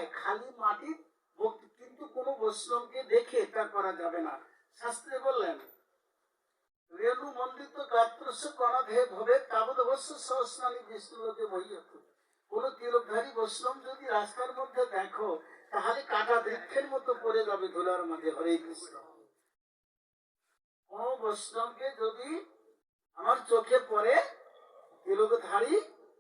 হয় খালি মাটির কিন্তু কোনো বৈষ্ণবকে দেখে এটা করা যাবে না। শাস্ত্রে বললেন রেণু মন্ডিত গাত্রস্য কণাধে ভবে তাবৎ অবশ্য সহস্রানি বিষ্ণুলোকে বহিয়ত। কোন তিলকধারী বৈষ্ণব যদি রাস্তার মধ্যে দেখো তাহলে কাটা বৃক্ষের মতো পড়ে যাবে ধুলার মাঝে। হরে কৃষ্ণ। কোন বৈষ্ণবকে যদি আমার চোখে পড়ে তিলকধারী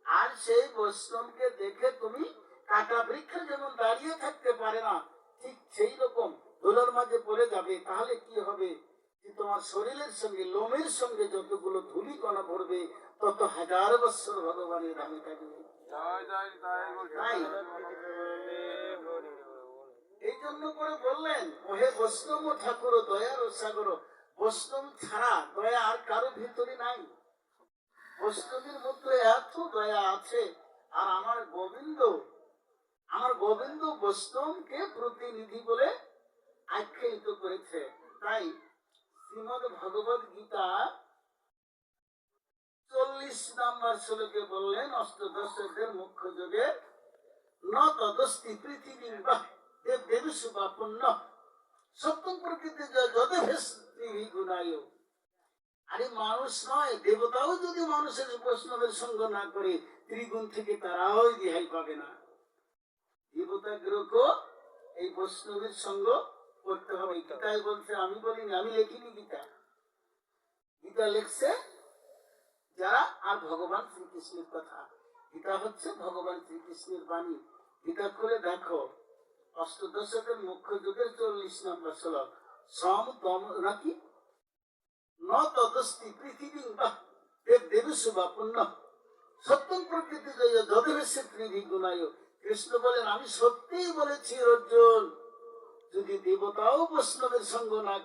আর সেই বৈষ্ণবকে দেখে তুমি কাটা বৃক্ষ যেমন দাঁড়িয়ে থাকতে পারে না, ঠিক সেই রকম ধুলার মাঝে পড়ে যাবে। তাহলে কি হবে? যে তোমার শরীরের সঙ্গে লোমের সঙ্গে যতগুলো ধুলি কণা পড়বে তত হাজার বছর ভগবানের ধামে থাকবে। এই জন্য করে বললেন ওহে বৈষ্ণব ঠাকুর দয়ার সাগর। বৈষ্ণব ছাড়া দয়া আর কারো ভিতরে নাই। বৈষ্ণবের মধ্যে এত দয়া আছে। আর আমার গোবিন্দ বৈষ্ণবকে প্রতিনিধি বলে আখ্যায়িত করেছে। তাই শ্রীমদ ভগবত গীতা 40 নম্বর শ্লোকে বললেন অষ্টদশের মুখ্য যোগে ন তদস্তি পৃথিবী দেব দেবীষু বা পুণ্য সত্যম প্রকৃতি যদেভি গুণায়। আরে মানুষ নয়, দেবতাও যদি মানুষের বৈষ্ণবের সঙ্গ না করে ত্রিগুণ থেকে তারাও রেহাই পাবে না। দেবতা গ্রহ এই বৈষ্ণবের সঙ্গ করতে হবে। গীতায় বলছে, আমি বলিনি, আমি লেখিনি গীতা। গীতা লেখছে যারা আর ভগবান শ্রীকৃষ্ণের কথা। গীতা হচ্ছে ভগবান শ্রীকৃষ্ণের বাণী। গীতা করে দেখো অষ্টদশের মুখ্য যুগের 40 নম্বর শ্লোক। সম তম নাকি ন তদস্তি পৃথিবী দেব দেবীষু বা পুণ্য সত্যম প্রকৃতি যদেবেশে ত্রিভি গুণায়। কৃষ্ণ বলেন আমি সত্যিই বলেছি অর্জুন, যদি দেবতাও বৈষ্ণবের সঙ্গ না